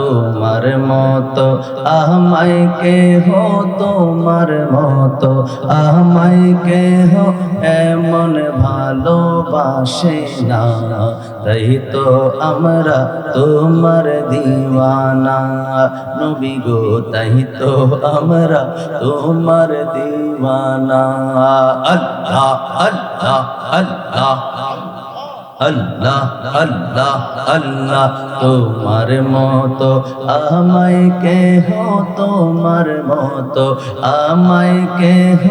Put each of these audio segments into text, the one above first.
তোমার মতো আমায় কেহ তোমার মতো আমায় কেহ এমন ভালোবাসে না তাই তো আমরা তোমার দিওয়ানা নবী গো তাই তো আমরা তোমার দিওয়ানা আল্লাহ আল্লাহ আল্লাহ আল্লাহ আল্লাহ আল্লাহ তোমার মতো আমায় কেহ তোমার মতো আমায় কেহ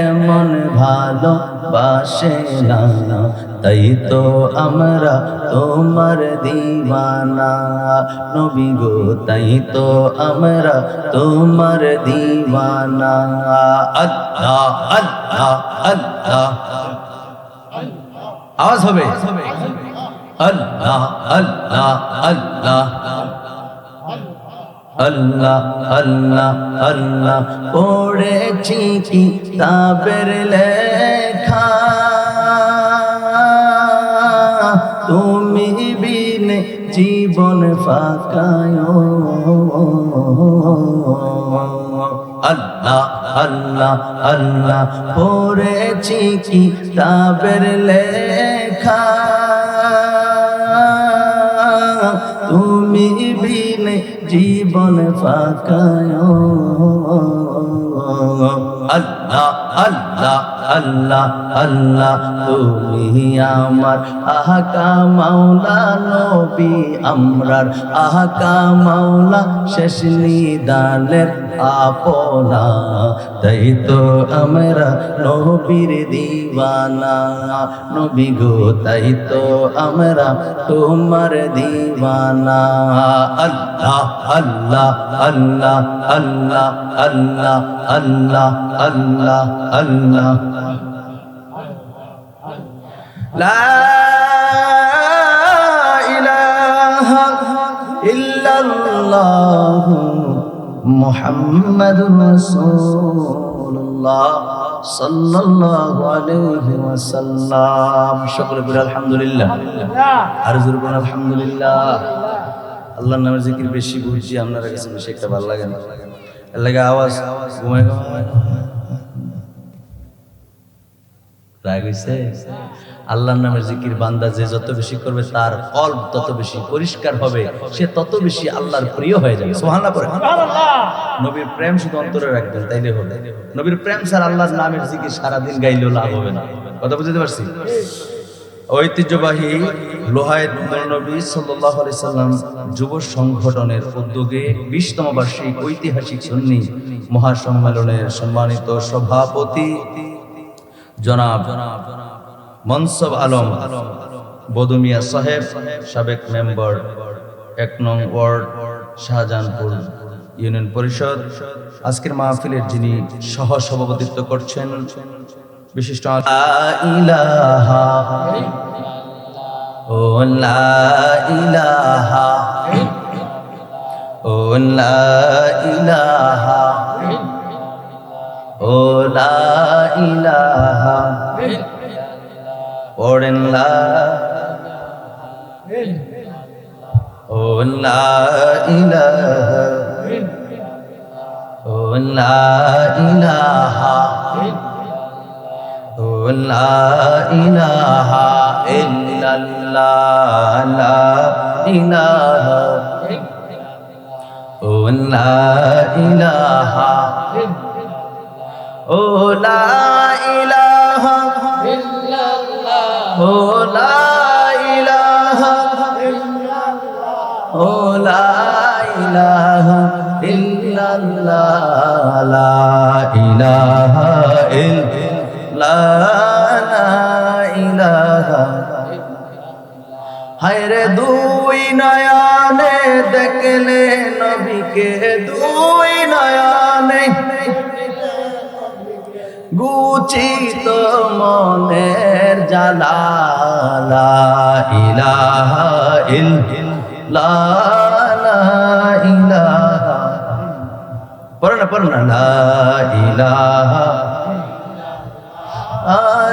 এমন ভালোবাসে না তাই তো আমরা তোমার দিওয়ানা নবী গো তাই তো আমরা তোমার দিওয়ানা আল্লাহ আল্লাহ আল্লাহ আওয়াজ হবে আল্লাহ আল্লাহ আল্লাহ আল্লাহ আল্লাহ আল্লাহ পড়েছি কিতাবের লেখা তুমি বিনে জীবন ফাঁকায় আল্লাহ আল্লাহ আল্লাহ পড়েছি কিতাবের লেখা তুমি বিনে জীবন ফাঁকায় আল্লাহ আল্লাহ আল্লাহ আল্লাহ তুমি আমার আহকা মাওলা নবী আমরার আহকা মাওলা শেষ নিদানের আপনা তাই তো আমরা নবীর দিওয়ানা নবী গো তাই তো আমরা তোমার দিওয়ানা আল্লাহ আল্লাহ আল্লাহ আল্লাহ আল্লাহ আল্লাহ আল্লাহ আল্লাহ লা ইলাহা ইল্লাল্লাহ মুহাম্মাদুর রাসূলুল্লাহ সাল্লাল্লাহু আলাইহি ওয়াসাল্লাম সকলে বলি আলহামদুলিল্লাহ আর জোরে বলেন আলহামদুলিল্লাহ আল্লাহর নামের জিকির বেশি বুঝি আপনারা কাছে বেশি একটা ভালো লাগে না এর লাগে আওয়াজ ঘুমায় রাগ হইছে আল্লাহর নামের জিকির বান্দা যে যত বেশি করবে তার কলব তত বেশি পরিষ্কার হবে সে তত বেশি আল্লাহর প্রিয় হয়ে যাবে সুবহানাল্লাহ পড়ে সুবহানাল্লাহ নবীর প্রেম শুধু অন্তরে রাখবেন তাইলে হবে নবীর প্রেম ছাড়া আল্লাহর নামের জিকির সারা দিন গাইলেও লাভ হবে না কথা বুঝতে পারছি ঐতিহ্যবাহী লোহায়েত নবী সাল্লাল্লাহু আলাইহি সাল্লাম যুব সংগঠনের উদ্যোগে 20তম বার্ষিক ঐতিহাসিক সুন্নি মহাসম্মেলনের সম্মানিত সভাপতি জনাব মনসব আলম বদুমিয়া সাহেব সাবেক মেম্বার 1 নং ওয়ার্ড শাহজাহানপুর ইউনিয়ন পরিষদ আজকের মাহফিলের যিনি সহ সভাপতিত্ব করছেন বিশিষ্ট লা ইলাহা ও লা ইলাহা ও লা ইলাহা ও লা ইলাহা পড়েন লা ও লা ইলাহা ও লা ইলাহা ও লা ইলাহা ইল্লাল্লাহ লা ইলাহা ও লা ইলাহা ও লা ইলাহা ইল্লাল্লাহ ও লা ইলাহা ইল্লাল্লাহ ও লা ইলাহা ইল্লাল্লাহ লা ইলাহা ইল্লাল্লাহ লা ইলাহা হায়রে দুই নয়নে দেখলে নবীকে দুই নয়নে গুচিত মনের জালা লা ইলাহা ইল্লাল্লাহ লা ইলাহা পড়ো না লা ইলাহা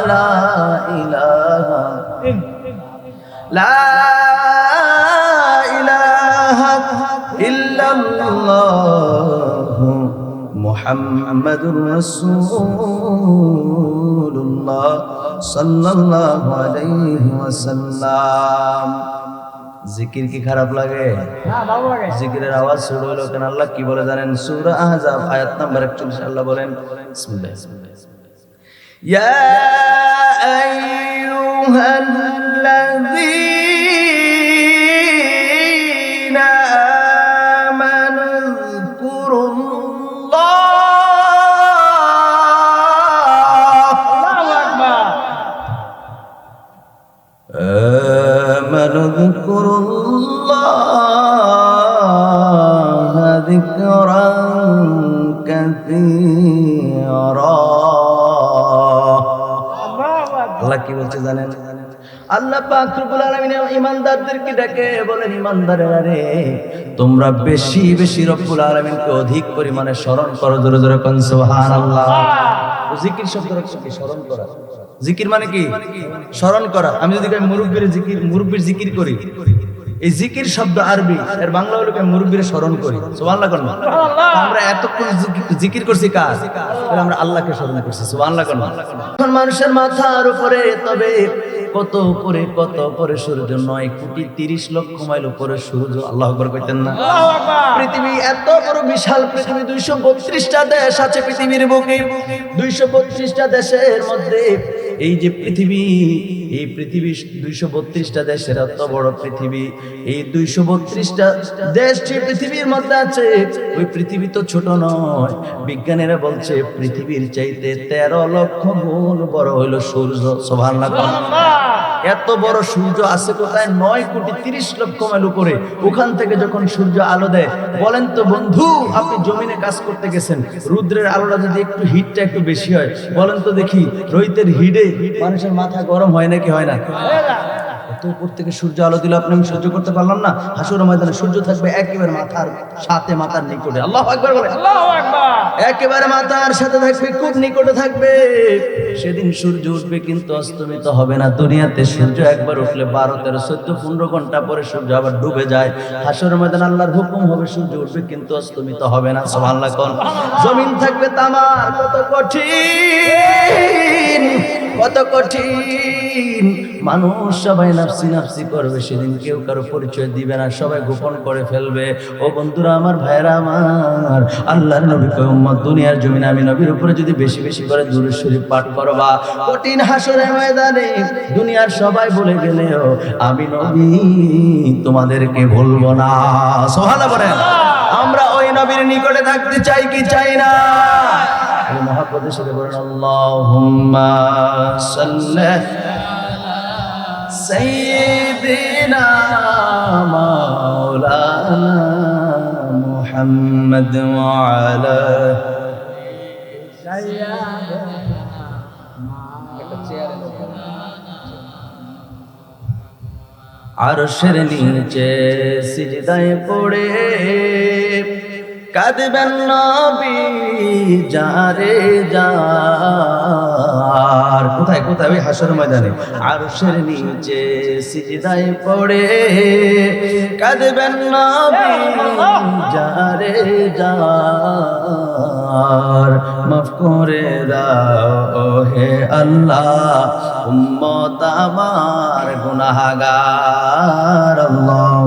লা ইলাহা লা ইলাহা ইল্লাল্লাহু মুহাম্মাদুর রাসূলুল্লাহ সাল্লাল্লাহু আলাইহি ওয়াসাল্লাম। জিকির কি খারাপ লাগে? না, ভালো লাগে। জিকিরের আওয়াজ ছোট হলো কেন? আল্লাহ কি বলে জানেন? সূরা আহজাব আয়াত নাম্বার 41 আল্লাহ বলেন বিসমিল্লাহ, ইয়া আইয়ুহাল্লাযীনা আমানু যকুরুল্লাহ আল্লাহু আকবার। آمنوا اذكروا الله ذكرا كثيرا। আল্লাহু আকবার। আল্লাহ কি বলছে জানেন? আল্লাহ পাক রব্বুল আলামিন ঈমানদারদেরকে ডেকে বলেন, ঈমানদারেরা রে, তোমরা বেশি বেশি রব্বুল আলামিনকে অধিক পরিমাণে স্মরণ করো। জোরে জোরে কোন সুবহানাল্লাহ। জিকির শব্দের অর্থ কি? স্মরণ করা। জিকির মানে কি? স্মরণ করা। আমি যদি মুরব্বির জিকির করি, এই জিকির শব্দ আরবি, এর বাংলা হলো মুরব্বির স্মরণ করি। সুবহানাল্লাহ কোন? আমরা এতক্ষণ জিকির করছি কার? আমরা আল্লাহকে স্মরণ করছি। সুবহানাল্লাহ কোন? এখন মানুষের মাথার উপরে, তবে কত উপরে, কত উপরে সূর্য? 9,30,00,000 মাইল উপরে সূর্য। আল্লাহু আকবার কইতেন না? আল্লাহু আকবার। পৃথিবী এত বড় বিশাল পৃথিবী, 232টা দেশ আছে পৃথিবীর বুকে। 232টা দেশের মধ্যে এই যে পৃথিবী, এই পৃথিবী 232টা দেশের এত বড় পৃথিবী, এই 232টা দেশ যে পৃথিবীর মধ্যে আছে, ওই পৃথিবী তো ছোট নয়। বিজ্ঞানীরা বলছে পৃথিবীর চাইতে 13 লক্ষ গুণ বড় হইল সূর্য। সুবহানাল্লাহ। এত বড় সূর্য আছে কোথায়? 9,30,00,000 মাইল উপরে। ওখান থেকে যখন সূর্য আলো দেয়, বলেন তো বন্ধু, আপনি জমিনে কাজ করতে গেছেন, রৌদ্রের আলোটা যদি একটু হিটটা একটু বেশি হয়, বলেন তো দেখি, রোহিতের হিটে মানুষের মাথা গরম হয় নাকি হয় না? এত উপর থেকে সূর্য আলো দিল, আপনি আমি সহ্য করতে পারলাম না। হাসরের ময়দানে সূর্য থাকবে একেবারে মাথার সাথে, মাথার নিকটে। আল্লাহু আকবার বলে। আল্লাহু আকবার। একেবারে মাথার সাথে থাকবে, খুব নিকটে থাকবে। সেদিন সূর্য উঠবে কিন্তু অস্তমিত হবে না। দুনিয়াতে সূর্য একবার উঠলে 12, 13, 14, 15 ঘন্টা পরে সূর্য আবার ডুবে যায়। হাসরের ময়দানে আল্লাহর হুকুম হবে, সূর্য উঠবে কিন্তু অস্তমিত হবে না। সুবহানাল্লাহ কোন? জমিন থাকবে তামার। কত কঠিন, কত কঠিন। মানুষ সবাই নাফসি নাফসি করবে, সেদিন কেউ কারো পরিচয় দিবে না, সবাই গোপন করে ফেলবে। ও বন্ধুরা আমার, ভাইরা আমার, আল্লাহর নবী কয়, উম্মত দুনিয়ার জমিনে আমি নবীর উপরে যদি বেশি বেশি করে দুরূদ শরীফ পাঠ করবা, কঠিন হাসরের ময়দানে দুনিয়ার সবাই বলে গেলেও আমি নবী তোমাদেরকে ভুলবো না। সুবহানাল্লাহ বলেন। আমরা ওই নবীর নিকটে থাকতে চাই কি চাই না? মহাপ্রভুর সাথে বলেন, আল্লাহুম্মা সাল্লি সাইয়্যিদিনা মাওলানা মুহাম্মদ ওয়া আলা আরশের নিচে সিজদায় পড়ে কাঁদবেন নবী যারে যার। কোথায় কোথায়? ওই হাসরের ময়দানে আরশের নিচে সিজদায় পড়ে কাঁদবেন নবী যারে যার। মাফ করে দাও হে আল্লাহ, উম্মত আমার গুনাহগার। আল্লাহ